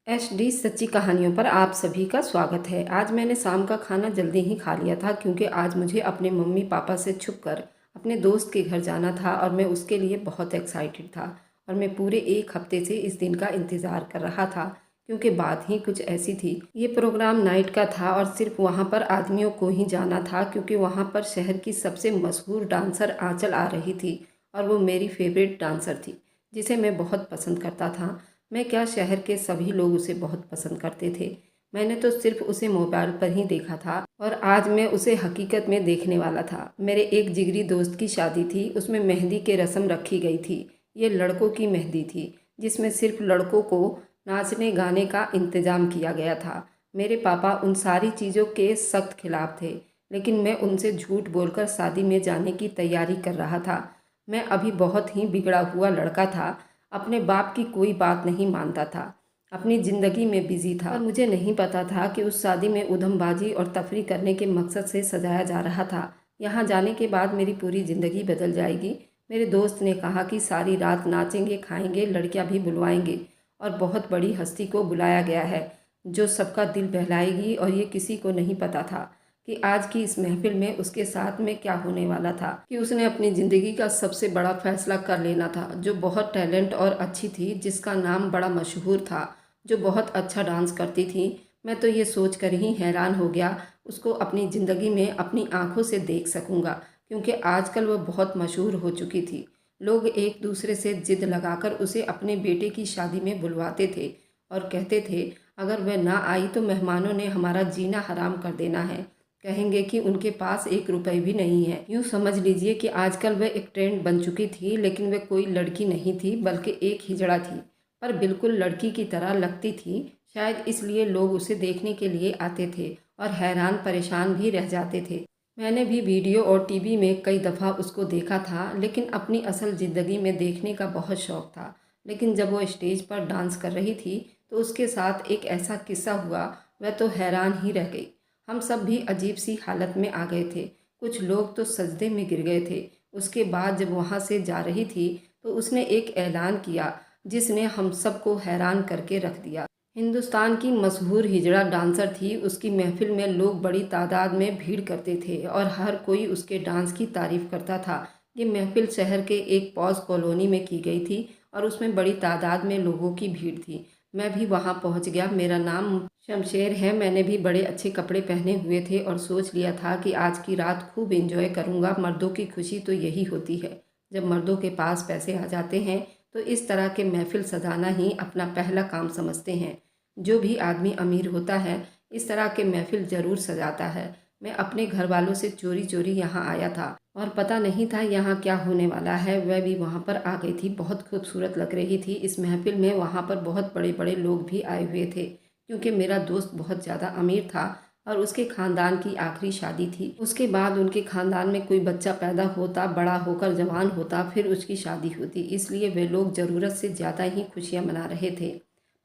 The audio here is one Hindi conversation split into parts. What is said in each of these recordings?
एचडी सच्ची कहानियों पर आप सभी का स्वागत है। आज मैंने शाम का खाना जल्दी ही खा लिया था क्योंकि आज मुझे अपने मम्मी पापा से छुपकर अपने दोस्त के घर जाना था और मैं उसके लिए बहुत एक्साइटेड था। और मैं पूरे एक हफ्ते से इस दिन का इंतज़ार कर रहा था क्योंकि बात ही कुछ ऐसी थी। ये प्रोग्राम नाइट का था और सिर्फ वहाँ पर आदमियों को ही जाना था क्योंकि वहाँ पर शहर की सबसे मशहूर डांसर आंचल आ रही थी और वो मेरी फेवरेट डांसर थी जिसे मैं बहुत पसंद करता था। मैं क्या, शहर के सभी लोग उसे बहुत पसंद करते थे। मैंने तो सिर्फ उसे मोबाइल पर ही देखा था और आज मैं उसे हकीकत में देखने वाला था। मेरे एक जिगरी दोस्त की शादी थी, उसमें मेहंदी के रस्म रखी गई थी। ये लड़कों की मेहंदी थी जिसमें सिर्फ लड़कों को नाचने गाने का इंतज़ाम किया गया था। मेरे पापा उन सारी चीज़ों के सख्त खिलाफ थे, लेकिन मैं उनसे झूठ बोलकर शादी में जाने की तैयारी कर रहा था। मैं अभी बहुत ही बिगड़ा हुआ लड़का था, अपने बाप की कोई बात नहीं मानता था, अपनी ज़िंदगी में बिजी था। पर मुझे नहीं पता था कि उस शादी में उधमबाजी और तफरी करने के मकसद से सजाया जा रहा था। यहाँ जाने के बाद मेरी पूरी ज़िंदगी बदल जाएगी। मेरे दोस्त ने कहा कि सारी रात नाचेंगे, खाएंगे, लड़कियाँ भी बुलवाएंगे और बहुत बड़ी हस्ती को बुलाया गया है जो सबका दिल बहलाएगी। और ये किसी को नहीं पता था कि आज की इस महफिल में उसके साथ में क्या होने वाला था, कि उसने अपनी ज़िंदगी का सबसे बड़ा फैसला कर लेना था, जो बहुत टैलेंट और अच्छी थी, जिसका नाम बड़ा मशहूर था, जो बहुत अच्छा डांस करती थी। मैं तो ये सोच कर ही हैरान हो गया उसको अपनी ज़िंदगी में अपनी आंखों से देख सकूंगा, क्योंकि आजकल वह बहुत मशहूर हो चुकी थी। लोग एक दूसरे से जिद लगाकर उसे अपने बेटे की शादी में बुलवाते थे और कहते थे अगर वह ना आई तो मेहमानों ने हमारा जीना हराम कर देना है, कहेंगे कि उनके पास एक रुपए भी नहीं है। यूँ समझ लीजिए कि आजकल वह एक ट्रेंड बन चुकी थी, लेकिन वह कोई लड़की नहीं थी बल्कि एक हिजड़ा थी, पर बिल्कुल लड़की की तरह लगती थी। शायद इसलिए लोग उसे देखने के लिए आते थे और हैरान परेशान भी रह जाते थे। मैंने भी वीडियो और टीवी में कई दफ़ा उसको देखा था, लेकिन अपनी असल ज़िंदगी में देखने का बहुत शौक़ था। लेकिन जब वो स्टेज पर डांस कर रही थी तो उसके साथ एक ऐसा किस्सा हुआ, वह तो हैरान ही रह गई। हम सब भी अजीब सी हालत में आ गए थे, कुछ लोग तो सजदे में गिर गए थे। उसके बाद जब वहाँ से जा रही थी तो उसने एक ऐलान किया जिसने हम सबको हैरान करके रख दिया। हिंदुस्तान की मशहूर हिजड़ा डांसर थी, उसकी महफिल में लोग बड़ी तादाद में भीड़ करते थे और हर कोई उसके डांस की तारीफ करता था। ये महफिल शहर के एक पॉश कॉलोनी में की गई थी और उसमें बड़ी तादाद में लोगों की भीड़ थी। मैं भी वहाँ पहुँच गया। मेरा नाम शमशेर है। मैंने भी बड़े अच्छे कपड़े पहने हुए थे और सोच लिया था कि आज की रात खूब एंजॉय करूँगा। मर्दों की खुशी तो यही होती है, जब मर्दों के पास पैसे आ जाते हैं तो इस तरह के महफिल सजाना ही अपना पहला काम समझते हैं। जो भी आदमी अमीर होता है इस तरह के महफिल ज़रूर सजाता है। मैं अपने घर वालों से चोरी चोरी यहाँ आया था और पता नहीं था यहाँ क्या होने वाला है। वह भी वहाँ पर आ गई थी, बहुत खूबसूरत लग रही थी इस महफिल में। वहाँ पर बहुत बड़े बड़े लोग भी आए हुए थे क्योंकि मेरा दोस्त बहुत ज़्यादा अमीर था और उसके ख़ानदान की आखिरी शादी थी। उसके बाद उनके ख़ानदान में कोई बच्चा पैदा होता, बड़ा होकर जवान होता, फिर उसकी शादी होती, इसलिए वे लोग ज़रूरत से ज़्यादा ही खुशियाँ मना रहे थे।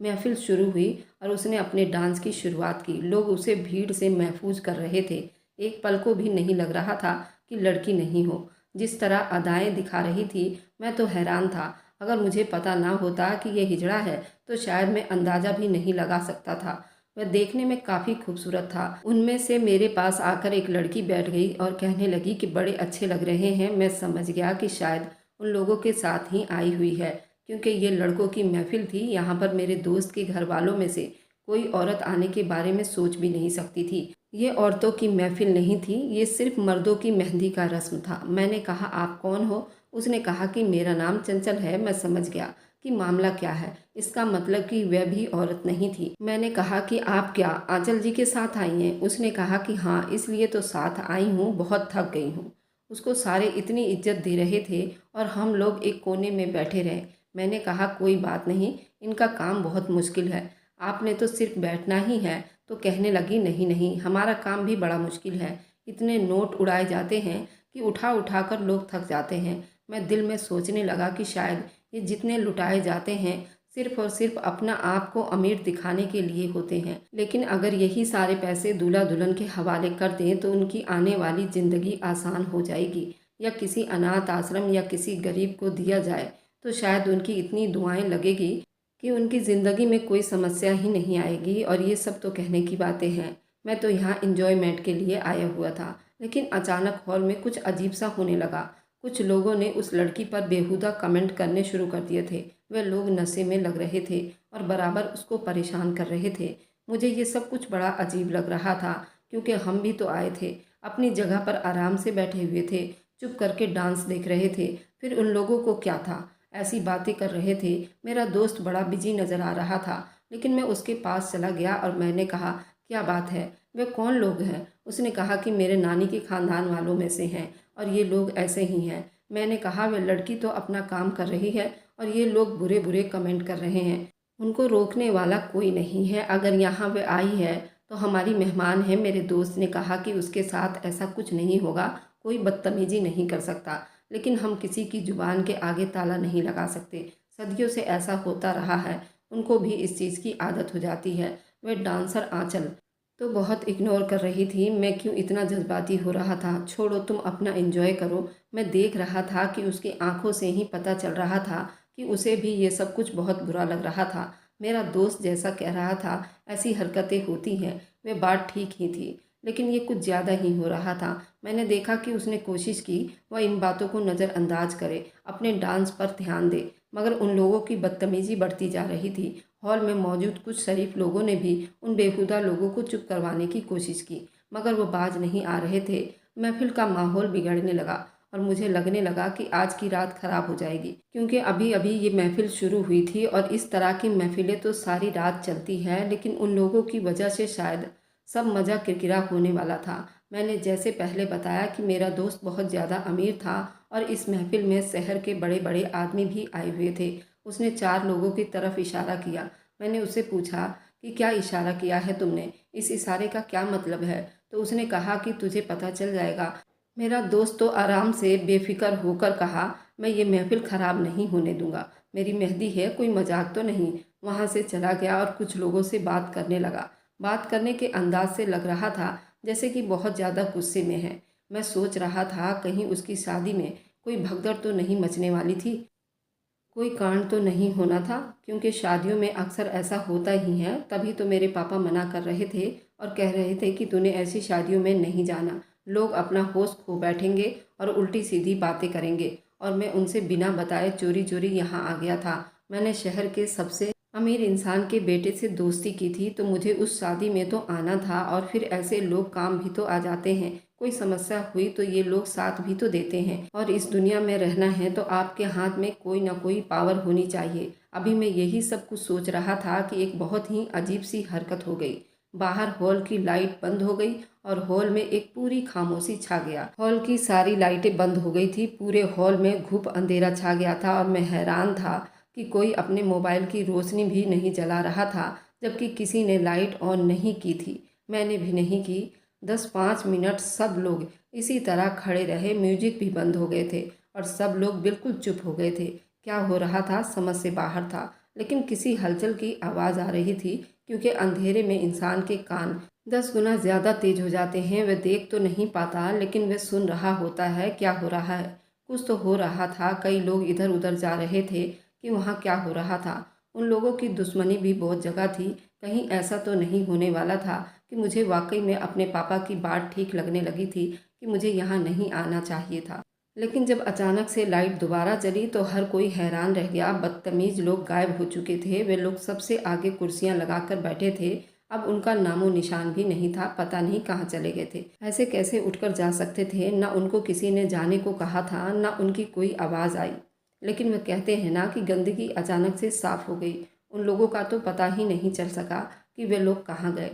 महफिल शुरू हुई और उसने अपने डांस की शुरुआत की। लोग उसे भीड़ से महफूज कर रहे थे। एक पल को भी नहीं लग रहा था कि लड़की नहीं हो। जिस तरह अदाएं दिखा रही थी, मैं तो हैरान था। अगर मुझे पता ना होता कि यह हिजड़ा है तो शायद मैं अंदाज़ा भी नहीं लगा सकता था। वह देखने में काफ़ी खूबसूरत था। उनमें से मेरे पास आकर एक लड़की बैठ गई और कहने लगी कि बड़े अच्छे लग रहे हैं। मैं समझ गया कि शायद उन लोगों के साथ ही आई हुई है, क्योंकि ये लड़कों की महफिल थी। यहाँ पर मेरे दोस्त के घर वालों में से कोई औरत आने के बारे में सोच भी नहीं सकती थी। ये औरतों की महफिल नहीं थी, ये सिर्फ मर्दों की मेहंदी का रस्म था। मैंने कहा आप कौन हो? उसने कहा कि मेरा नाम चंचल है। मैं समझ गया कि मामला क्या है। इसका मतलब कि वह भी औरत नहीं थी। मैंने कहा कि आप क्या आंचल जी के साथ आई हैं? उसने कहा कि हाँ, इसलिए तो साथ आई हूँ, बहुत थक गई हूँ। उसको सारे इतनी इज्जत दे रहे थे और हम लोग एक कोने में बैठे रहे। मैंने कहा कोई बात नहीं, इनका काम बहुत मुश्किल है, आपने तो सिर्फ बैठना ही है। तो कहने लगी नहीं नहीं, हमारा काम भी बड़ा मुश्किल है। इतने नोट उड़ाए जाते हैं कि उठा उठा कर लोग थक जाते हैं। मैं दिल में सोचने लगा कि शायद ये जितने लुटाए जाते हैं सिर्फ और सिर्फ अपना आप को अमीर दिखाने के लिए होते हैं। लेकिन अगर यही सारे पैसे दूल्हा दुल्हन के हवाले कर दें तो उनकी आने वाली ज़िंदगी आसान हो जाएगी, या किसी अनाथ आश्रम या किसी गरीब को दिया जाए तो शायद उनकी इतनी दुआएं लगेगी कि उनकी ज़िंदगी में कोई समस्या ही नहीं आएगी और ये सब तो कहने की बातें हैं। मैं तो यहाँ एंजॉयमेंट के लिए आया हुआ था, लेकिन अचानक हॉल में कुछ अजीब सा होने लगा। कुछ लोगों ने उस लड़की पर बेहुदा कमेंट करने शुरू कर दिए थे। वे लोग नशे में लग रहे थे और बराबर उसको परेशान कर रहे थे। मुझे ये सब कुछ बड़ा अजीब लग रहा था, क्योंकि हम भी तो आए थे, अपनी जगह पर आराम से बैठे हुए थे, चुप करके डांस देख रहे थे। फिर उन लोगों को क्या था, ऐसी बातें कर रहे थे। मेरा दोस्त बड़ा बिजी नज़र आ रहा था, लेकिन मैं उसके पास चला गया और मैंने कहा, क्या बात है, वे कौन लोग हैं? उसने कहा कि मेरे नानी के ख़ानदान वालों में से हैं और ये लोग ऐसे ही हैं। मैंने कहा, वे लड़की तो अपना काम कर रही है और ये लोग बुरे बुरे कमेंट कर रहे हैं। उनको रोकने वाला कोई नहीं है। अगर यहाँ वे आई है तो हमारी मेहमान है। मेरे दोस्त ने कहा कि उसके साथ ऐसा कुछ नहीं होगा, कोई बदतमीजी नहीं कर सकता। लेकिन हम किसी की जुबान के आगे ताला नहीं लगा सकते। सदियों से ऐसा होता रहा है, उनको भी इस चीज़ की आदत हो जाती है। वह डांसर आंचल तो बहुत इग्नोर कर रही थी। मैं क्यों इतना जज्बाती हो रहा था? छोड़ो, तुम अपना एंजॉय करो। मैं देख रहा था कि उसकी आंखों से ही पता चल रहा था कि उसे भी ये सब कुछ बहुत बुरा लग रहा था। मेरा दोस्त जैसा कह रहा था, ऐसी हरकतें होती हैं, वे बात ठीक ही थी, लेकिन ये कुछ ज़्यादा ही हो रहा था। मैंने देखा कि उसने कोशिश की वह इन बातों को नज़रअंदाज करे, अपने डांस पर ध्यान दे, मगर उन लोगों की बदतमीजी बढ़ती जा रही थी। हॉल में मौजूद कुछ शरीफ लोगों ने भी उन बेहुदा लोगों को चुप करवाने की कोशिश की, मगर वो बाज नहीं आ रहे थे। महफिल का माहौल बिगड़ने लगा और मुझे लगने लगा कि आज की रात खराब हो जाएगी, क्योंकि अभी अभी ये महफिल शुरू हुई थी और इस तरह की महफिलें तो सारी रात चलती हैं, लेकिन उन लोगों की वजह से शायद सब मज़ा किरकिरा होने वाला था। मैंने जैसे पहले बताया कि मेरा दोस्त बहुत ज़्यादा अमीर था और इस महफिल में शहर के बड़े बड़े आदमी भी आए हुए थे। उसने 4 लोगों की तरफ इशारा किया। मैंने उससे पूछा कि क्या इशारा किया है तुमने, इस इशारे का क्या मतलब है? तो उसने कहा कि तुझे पता चल जाएगा। मेरा दोस्त तो आराम से बेफिक्र होकर कहा, मैं ये महफिल ख़राब नहीं होने दूंगा, मेरी मेहंदी है, कोई मजाक तो नहीं। वहाँ से चला गया और कुछ लोगों से बात करने लगा। बात करने के अंदाज से लग रहा था जैसे कि बहुत ज़्यादा गुस्से में है। मैं सोच रहा था कहीं उसकी शादी में कोई भगदड़ तो नहीं मचने वाली थी, कोई कांड तो नहीं होना था, क्योंकि शादियों में अक्सर ऐसा होता ही है। तभी तो मेरे पापा मना कर रहे थे और कह रहे थे कि तूने ऐसी शादियों में नहीं जाना, लोग अपना होश खो बैठेंगे और उल्टी सीधी बातें करेंगे। और मैं उनसे बिना बताए चोरी चोरी यहाँ आ गया था। मैंने शहर के सबसे अमीर इंसान के बेटे से दोस्ती की थी, तो मुझे उस शादी में तो आना था। और फिर ऐसे लोग काम भी तो आ जाते हैं, कोई समस्या हुई तो ये लोग साथ भी तो देते हैं। और इस दुनिया में रहना है तो आपके हाथ में कोई ना कोई पावर होनी चाहिए। अभी मैं यही सब कुछ सोच रहा था कि एक बहुत ही अजीब सी हरकत हो गई। बाहर हॉल की लाइट बंद हो गई और हॉल में एक पूरी खामोशी छा गया। हॉल की सारी लाइटें बंद हो गई थी, पूरे हॉल में घुप अंधेरा छा गया था और मैं हैरान था कि कोई अपने मोबाइल की रोशनी भी नहीं जला रहा था, जबकि किसी ने लाइट ऑन नहीं की थी। मैंने भी नहीं की। 10-5 मिनट सब लोग इसी तरह खड़े रहे, म्यूजिक भी बंद हो गए थे और सब लोग बिल्कुल चुप हो गए थे। क्या हो रहा था समझ से बाहर था, लेकिन किसी हलचल की आवाज़ आ रही थी, क्योंकि अंधेरे में इंसान के कान 10 गुना ज़्यादा तेज हो जाते हैं। वह देख तो नहीं पाता, लेकिन वह सुन रहा होता है क्या हो रहा है। कुछ तो हो रहा था, कई लोग इधर उधर जा रहे थे कि वहाँ क्या हो रहा था। उन लोगों की दुश्मनी भी बहुत जगह थी। कहीं ऐसा तो नहीं होने वाला था कि मुझे वाकई में अपने पापा की बात ठीक लगने लगी थी कि मुझे यहाँ नहीं आना चाहिए था। लेकिन जब अचानक से लाइट दोबारा जली तो हर कोई हैरान रह गया। बदतमीज लोग गायब हो चुके थे। वे लोग सबसे आगे कुर्सियां लगाकर बैठे थे। अब उनका नामो निशान भी नहीं था, पता नहीं कहाँ चले गए थे। ऐसे कैसे उठकर जा सकते थे? ना उनको किसी ने जाने को कहा था, ना उनकी कोई आवाज़ आई। लेकिन वे कहते हैं ना कि गंदगी अचानक से साफ हो गई। उन लोगों का तो पता ही नहीं चल सका कि वे लोग कहाँ गए।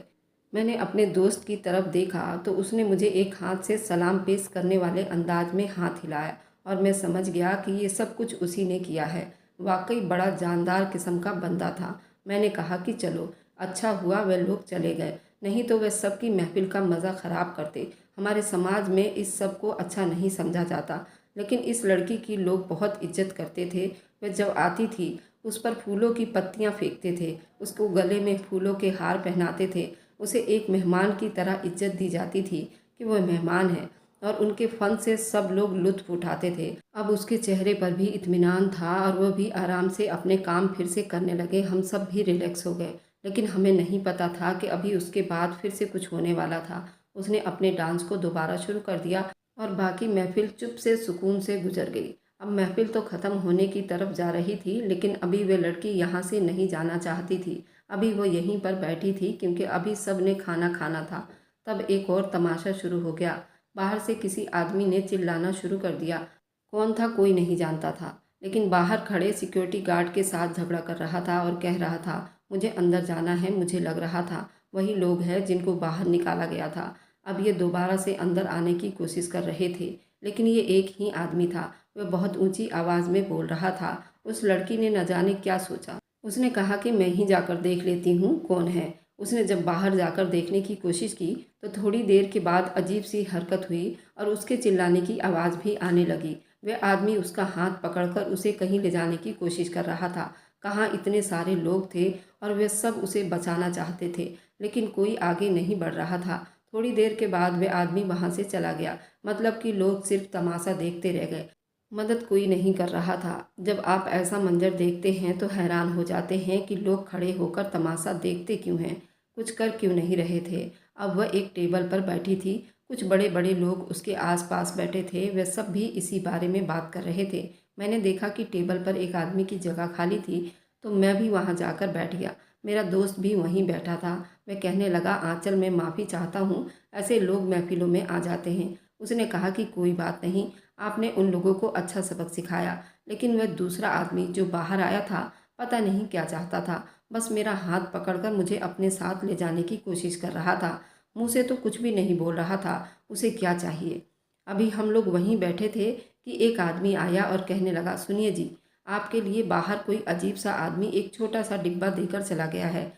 मैंने अपने दोस्त की तरफ देखा तो उसने मुझे एक हाथ से सलाम पेश करने वाले अंदाज में हाथ हिलाया और मैं समझ गया कि ये सब कुछ उसी ने किया है। वाकई बड़ा जानदार किस्म का बंदा था। मैंने कहा कि चलो, अच्छा हुआ वे लोग चले गए, नहीं तो वे सबकी महफिल का मज़ा ख़राब करते। हमारे समाज में इस सब को अच्छा नहीं समझा जाता, लेकिन इस लड़की की लोग बहुत इज्जत करते थे। वह जब आती थी उस पर फूलों की पत्तियाँ फेंकते थे, उसको गले में फूलों के हार पहनाते थे। उसे एक मेहमान की तरह इज्जत दी जाती थी कि वह मेहमान है। और उनके फन से सब लोग लुत्फ उठाते थे। अब उसके चेहरे पर भी इत्मीनान था और वह भी आराम से अपने काम फिर से करने लगे। हम सब भी रिलैक्स हो गए, लेकिन हमें नहीं पता था कि अभी उसके बाद फिर से कुछ होने वाला था। उसने अपने डांस को दोबारा शुरू कर दिया और बाकी महफिल चुप से सुकून से गुजर गई। अब महफिल तो ख़त्म होने की तरफ जा रही थी, लेकिन अभी वह लड़की यहाँ से नहीं जाना चाहती थी। अभी वो यहीं पर बैठी थी क्योंकि अभी सब ने खाना खाना था। तब एक और तमाशा शुरू हो गया। बाहर से किसी आदमी ने चिल्लाना शुरू कर दिया। कौन था कोई नहीं जानता था, लेकिन बाहर खड़े सिक्योरिटी गार्ड के साथ झगड़ा कर रहा था और कह रहा था, मुझे अंदर जाना है। मुझे लग रहा था वही लोग हैं जिनको बाहर निकाला गया था। अब ये दोबारा से अंदर आने की कोशिश कर रहे थे, लेकिन ये एक ही आदमी था। वह बहुत ऊंची आवाज़ में बोल रहा था। उस लड़की ने न जाने क्या सोचा। उसने कहा कि मैं ही जाकर देख लेती हूँ कौन है। उसने जब बाहर जाकर देखने की कोशिश की तो थोड़ी देर के बाद अजीब सी हरकत हुई और उसके चिल्लाने की आवाज़ भी आने लगी। वह आदमी उसका हाथ पकड़कर उसे कहीं ले जाने की कोशिश कर रहा था। कहाँ इतने सारे लोग थे और वे सब उसे बचाना चाहते थे, लेकिन कोई आगे नहीं बढ़ रहा था। थोड़ी देर के बाद वह आदमी वहाँ से चला गया। मतलब कि लोग सिर्फ तमाशा देखते रह गए। मदद कोई नहीं कर रहा था। जब आप ऐसा मंजर देखते हैं तो हैरान हो जाते हैं कि लोग खड़े होकर तमाशा देखते क्यों हैं, कुछ कर क्यों नहीं रहे थे। अब वह एक टेबल पर बैठी थी। कुछ बड़े बड़े लोग उसके आसपास बैठे थे। वे सब भी इसी बारे में बात कर रहे थे। मैंने देखा कि टेबल पर एक आदमी की जगह खाली थी, तो मैं भी वहाँ जाकर बैठ गया। मेरा दोस्त भी वहीं बैठा था। वह कहने लगा, आंचल मैं माफ़ी चाहता हूँ, ऐसे लोग महफिलों में आ जाते हैं। उसने कहा कि कोई बात नहीं, आपने उन लोगों को अच्छा सबक सिखाया। लेकिन वह दूसरा आदमी जो बाहर आया था, पता नहीं क्या चाहता था। बस मेरा हाथ पकड़कर मुझे अपने साथ ले जाने की कोशिश कर रहा था। मुंह से तो कुछ भी नहीं बोल रहा था। उसे क्या चाहिए। अभी हम लोग वहीं बैठे थे कि एक आदमी आया और कहने लगा, सुनिए जी, आपके लिए बाहर कोई अजीब सा आदमी एक छोटा सा डिब्बा देकर चला गया है।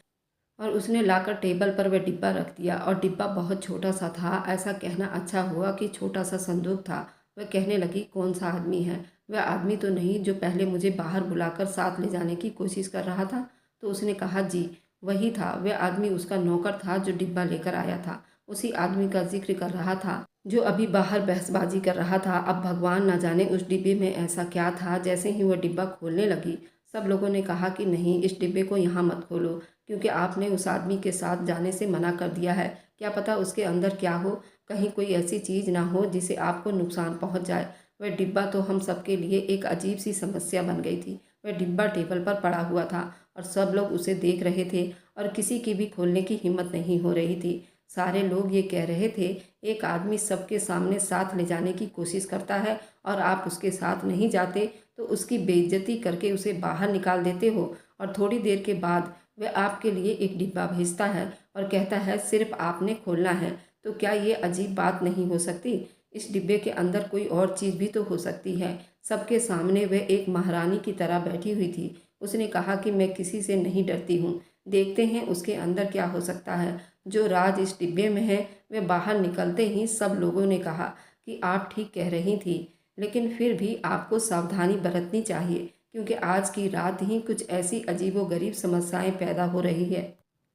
और उसने लाकर टेबल पर वह डिब्बा रख दिया और डिब्बा बहुत छोटा सा था। ऐसा कहना अच्छा हुआ कि छोटा सा संदूक था। वह कहने लगी, कौन सा आदमी है। वह आदमी तो नहीं जो पहले मुझे बाहर बुलाकर साथ ले जाने की कोशिश कर रहा था। तो उसने कहा, जी वही था। वह आदमी उसका नौकर था जो डिब्बा लेकर आया था। उसी आदमी का जिक्र कर रहा था जो अभी बाहर बहसबाजी कर रहा था। अब भगवान ना जाने उस डिब्बे में ऐसा क्या था। जैसे ही वह डिब्बा खोलने लगी, सब लोगों ने कहा कि नहीं, इस डिब्बे को यहाँ मत खोलो, क्योंकि आपने उस आदमी के साथ जाने से मना कर दिया है। क्या पता उसके अंदर क्या हो, कहीं कोई ऐसी चीज़ ना हो जिसे आपको नुकसान पहुंच जाए। वह डिब्बा तो हम सबके लिए एक अजीब सी समस्या बन गई थी। वह डिब्बा टेबल पर पड़ा हुआ था और सब लोग उसे देख रहे थे और किसी की भी खोलने की हिम्मत नहीं हो रही थी। सारे लोग ये कह रहे थे, एक आदमी सबके सामने साथ ले जाने की कोशिश करता है और आप उसके साथ नहीं जाते तो उसकी बेइज्जती करके उसे बाहर निकाल देते हो, और थोड़ी देर के बाद वह आपके लिए एक डिब्बा भेजता है और कहता है सिर्फ आपने खोलना है। तो क्या ये अजीब बात नहीं हो सकती। इस डिब्बे के अंदर कोई और चीज़ भी तो हो सकती है। सबके सामने वह एक महारानी की तरह बैठी हुई थी। उसने कहा कि मैं किसी से नहीं डरती हूँ, देखते हैं उसके अंदर क्या हो सकता है। जो राज इस डिब्बे में है वह बाहर निकलते ही सब लोगों ने कहा कि आप ठीक कह रही थी, लेकिन फिर भी आपको सावधानी बरतनी चाहिए, क्योंकि आज की रात ही कुछ ऐसी अजीबोगरीब समस्याएं पैदा हो रही है।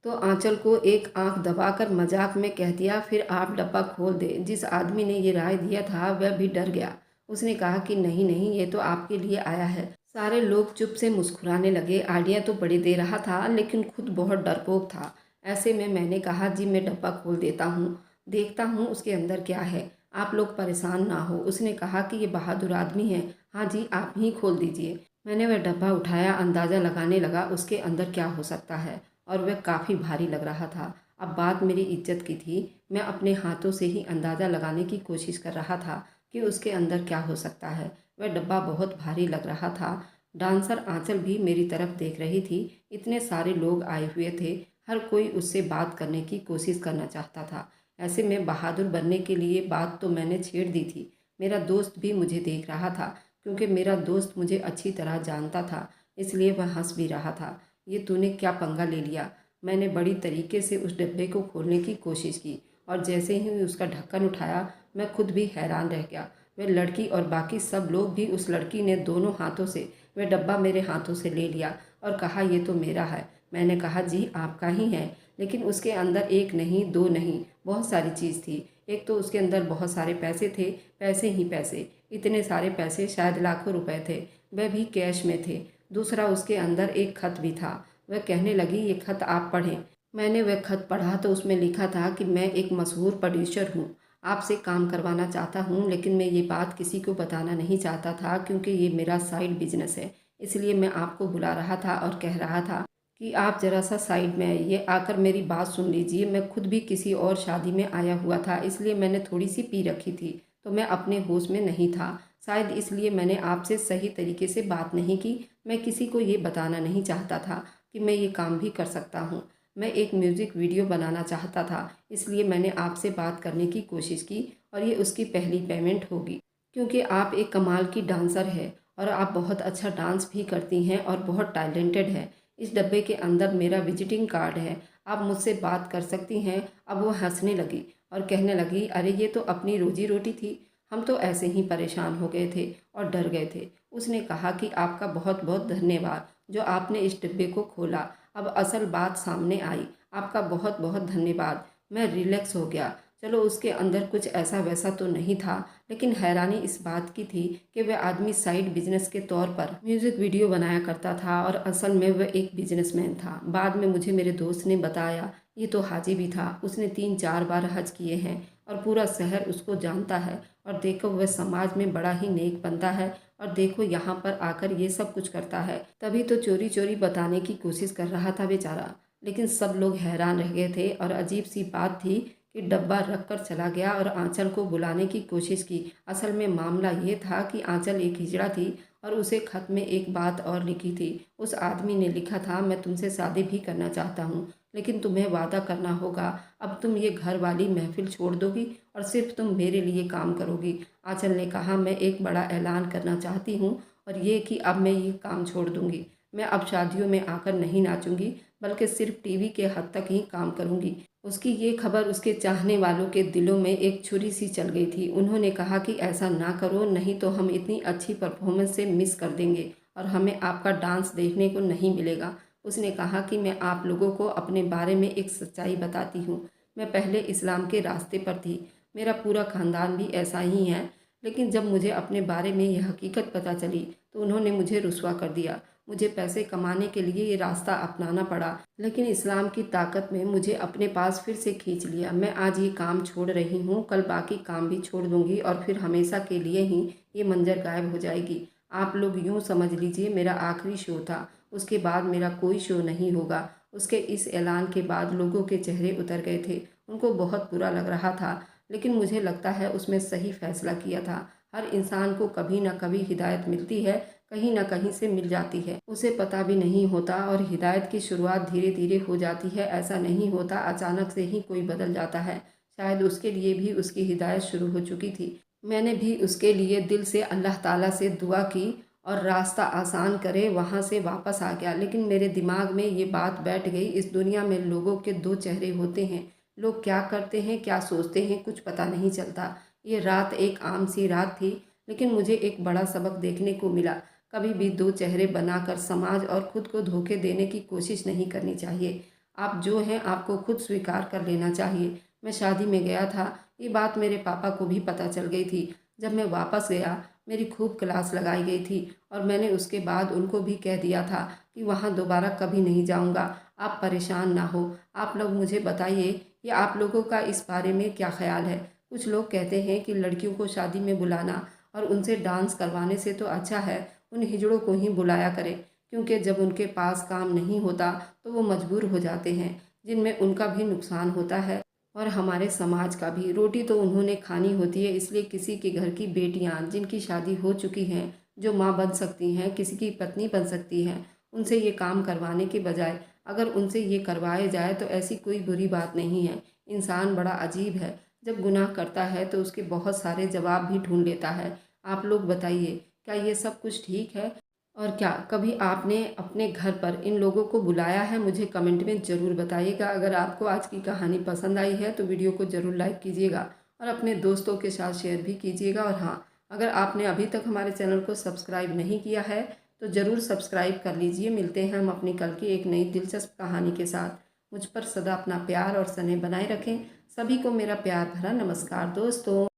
तो आंचल को एक आंख दबाकर मजाक में कह दिया, फिर आप डब्बा खोल दे। जिस आदमी ने ये राय दिया था वह भी डर गया। उसने कहा कि नहीं नहीं, ये तो आपके लिए आया है। सारे लोग चुप से मुस्कुराने लगे। आइडिया तो बड़ी दे रहा था, लेकिन खुद बहुत डरपोक था। ऐसे में मैंने कहा, जी मैं डब्बा खोल देता हूँ, देखता हूँ उसके अंदर क्या है, आप लोग परेशान ना हो। उसने कहा कि ये बहादुर आदमी है। हाँ जी, आप ही खोल दीजिए। मैंने वह डब्बा उठाया, अंदाज़ा लगाने लगा उसके अंदर क्या हो सकता है, और वह काफ़ी भारी लग रहा था। अब बात मेरी इज्जत की थी। मैं अपने हाथों से ही अंदाज़ा लगाने की कोशिश कर रहा था कि उसके अंदर क्या हो सकता है। वह डब्बा बहुत भारी लग रहा था। डांसर आंचल भी मेरी तरफ देख रही थी। इतने सारे लोग आए हुए थे, हर कोई उससे बात करने की कोशिश करना चाहता था। ऐसे में बहादुर बनने के लिए बात तो मैंने छेड़ दी थी। मेरा दोस्त भी मुझे देख रहा था, क्योंकि मेरा दोस्त मुझे अच्छी तरह जानता था, इसलिए वह हंस भी रहा था। ये तूने क्या पंगा ले लिया। मैंने बड़ी तरीके से उस डब्बे को खोलने की कोशिश की, और जैसे ही उसका ढक्कन उठाया मैं खुद भी हैरान रह गया। वह लड़की और बाकी सब लोग भी। उस लड़की ने दोनों हाथों से वह डब्बा मेरे हाथों से ले लिया और कहा, ये तो मेरा है। मैंने कहा, जी आपका ही है, लेकिन उसके अंदर एक नहीं, दो नहीं, बहुत सारी चीज़ थी। एक तो उसके अंदर बहुत सारे पैसे थे, पैसे ही पैसे, इतने सारे पैसे, शायद लाखों रुपए थे, वह भी कैश में थे। दूसरा, उसके अंदर एक खत भी था। वह कहने लगी, ये खत आप पढ़ें। मैंने वह खत पढ़ा तो उसमें लिखा था कि मैं एक मशहूर प्रोड्यूसर हूँ, आपसे काम करवाना चाहता हूँ, लेकिन मैं ये बात किसी को बताना नहीं चाहता था क्योंकि ये मेरा साइड बिजनेस है। इसलिए मैं आपको बुला रहा था और कह रहा था कि आप ज़रा सा साइड में आइए, आकर मेरी बात सुन लीजिए। मैं खुद भी किसी और शादी में आया हुआ था, इसलिए मैंने थोड़ी सी पी रखी थी, तो मैं अपने होश में नहीं था। शायद इसलिए मैंने आपसे सही तरीके से बात नहीं की। मैं किसी को ये बताना नहीं चाहता था कि मैं ये काम भी कर सकता हूँ। मैं एक म्यूज़िक वीडियो बनाना चाहता था, इसलिए मैंने आपसे बात करने की कोशिश की और ये उसकी पहली पेमेंट होगी, क्योंकि आप एक कमाल की डांसर है और आप बहुत अच्छा डांस भी करती हैं और बहुत टैलेंटेड है। इस डब्बे के अंदर मेरा विजिटिंग कार्ड है, आप मुझसे बात कर सकती हैं। अब वो हंसने लगी और कहने लगी, अरे ये तो अपनी रोजी रोटी थी, हम तो ऐसे ही परेशान हो गए थे और डर गए थे। उसने कहा कि आपका बहुत बहुत धन्यवाद जो आपने इस डिब्बे को खोला। अब असल बात सामने आई, आपका बहुत बहुत धन्यवाद। मैं रिलैक्स हो गया। चलो, उसके अंदर कुछ ऐसा वैसा तो नहीं था, लेकिन हैरानी इस बात की थी कि वह आदमी साइड बिजनेस के तौर पर म्यूज़िक वीडियो बनाया करता था और असल में वह एक बिजनेसमैन था। बाद में मुझे मेरे दोस्त ने बताया, ये तो हाजी भी था, उसने 3-4 बार हज किए हैं और पूरा शहर उसको जानता है। और देखो, वह समाज में बड़ा ही नेक बनता है और देखो यहाँ पर आकर ये सब कुछ करता है। तभी तो चोरी चोरी बताने की कोशिश कर रहा था बेचारा, लेकिन सब लोग हैरान रह गए थे। और अजीब सी बात थी कि डब्बा रख कर चला गया और आंचल को बुलाने की कोशिश की। असल में मामला ये था कि आंचल एक हिजड़ा थी और उसे खत में एक बात और लिखी थी। उस आदमी ने लिखा था, मैं तुमसे शादी भी करना चाहता हूँ, लेकिन तुम्हें वादा करना होगा, अब तुम ये घर वाली महफिल छोड़ दोगी और सिर्फ तुम मेरे लिए काम करोगी। आंचल ने कहा, मैं एक बड़ा ऐलान करना चाहती हूँ और ये कि अब मैं ये काम छोड़ दूँगी। मैं अब शादियों में आकर नहीं नाचूंगी, बल्कि सिर्फ टीवी के हद तक ही काम करूंगी। उसकी ये खबर उसके चाहने वालों के दिलों में एक छुरी सी चल गई थी। उन्होंने कहा कि ऐसा ना करो, नहीं तो हम इतनी अच्छी परफॉर्मेंस से मिस कर देंगे और हमें आपका डांस देखने को नहीं मिलेगा। उसने कहा कि मैं आप लोगों को अपने बारे में एक सच्चाई बताती हूँ। मैं पहले इस्लाम के रास्ते पर थी, मेरा पूरा खानदान भी ऐसा ही है, लेकिन जब मुझे अपने बारे में यह हकीकत पता चली तो उन्होंने मुझे रुस्वा कर दिया। मुझे पैसे कमाने के लिए ये रास्ता अपनाना पड़ा, लेकिन इस्लाम की ताकत में मुझे अपने पास फिर से खींच लिया। मैं आज ये काम छोड़ रही हूँ, कल बाकी काम भी छोड़ दूँगी और फिर हमेशा के लिए ही ये मंजर गायब हो जाएगी। आप लोग यूँ समझ लीजिए मेरा आखिरी शो था, उसके बाद मेरा कोई शो नहीं होगा। उसके इस ऐलान के बाद लोगों के चेहरे उतर गए थे, उनको बहुत बुरा लग रहा था, लेकिन मुझे लगता है उसमें सही फैसला किया था। हर इंसान को कभी ना कभी हिदायत मिलती है, कहीं ना कहीं से मिल जाती है, उसे पता भी नहीं होता। और हिदायत की शुरुआत धीरे धीरे हो जाती है, ऐसा नहीं होता अचानक से ही कोई बदल जाता है। शायद उसके लिए भी उसकी हिदायत शुरू हो चुकी थी। मैंने भी उसके लिए दिल से अल्लाह ताला से दुआ की और रास्ता आसान करे वहाँ से वापस आ गया। लेकिन मेरे दिमाग में ये बात बैठ गई, इस दुनिया में लोगों के दो चेहरे होते हैं। लोग क्या करते हैं, क्या सोचते हैं, कुछ पता नहीं चलता। ये रात एक आम सी रात थी, लेकिन मुझे एक बड़ा सबक देखने को मिला। कभी भी दो चेहरे बनाकर समाज और खुद को धोखे देने की कोशिश नहीं करनी चाहिए। आप जो हैं आपको खुद स्वीकार कर लेना चाहिए। मैं शादी में गया था, ये बात मेरे पापा को भी पता चल गई थी। जब मैं वापस गया, मेरी खूब क्लास लगाई गई थी और मैंने उसके बाद उनको भी कह दिया था कि वहाँ दोबारा कभी नहीं जाऊँगा। आप परेशान ना हो। आप लोग मुझे बताइए कि आप लोगों का इस बारे में क्या ख्याल है। कुछ लोग कहते हैं कि लड़कियों को शादी में बुलाना और उनसे डांस करवाने से तो अच्छा है उन हिजड़ों को ही बुलाया करें, क्योंकि जब उनके पास काम नहीं होता तो वो मजबूर हो जाते हैं, जिनमें उनका भी नुकसान होता है और हमारे समाज का भी। रोटी तो उन्होंने खानी होती है, इसलिए किसी के घर की बेटियां जिनकी शादी हो चुकी हैं, जो माँ बन सकती हैं, किसी की पत्नी बन सकती हैं, उनसे ये काम करवाने के बजाय अगर उनसे ये करवाए जाए तो ऐसी कोई बुरी बात नहीं है। इंसान बड़ा अजीब है, जब गुनाह करता है तो उसके बहुत सारे जवाब भी ढूंढ लेता है। आप लोग बताइए, क्या ये सब कुछ ठीक है? और क्या कभी आपने अपने घर पर इन लोगों को बुलाया है? मुझे कमेंट में ज़रूर बताइएगा। अगर आपको आज की कहानी पसंद आई है तो वीडियो को ज़रूर लाइक कीजिएगा और अपने दोस्तों के साथ शेयर भी कीजिएगा। और हाँ, अगर आपने अभी तक हमारे चैनल को सब्सक्राइब नहीं किया है तो ज़रूर सब्सक्राइब कर लीजिए। मिलते हैं हम अपनी कल की एक नई दिलचस्प कहानी के साथ। मुझ पर सदा अपना प्यार और स्नेह बनाए रखें। सभी को मेरा प्यार भरा नमस्कार दोस्तों।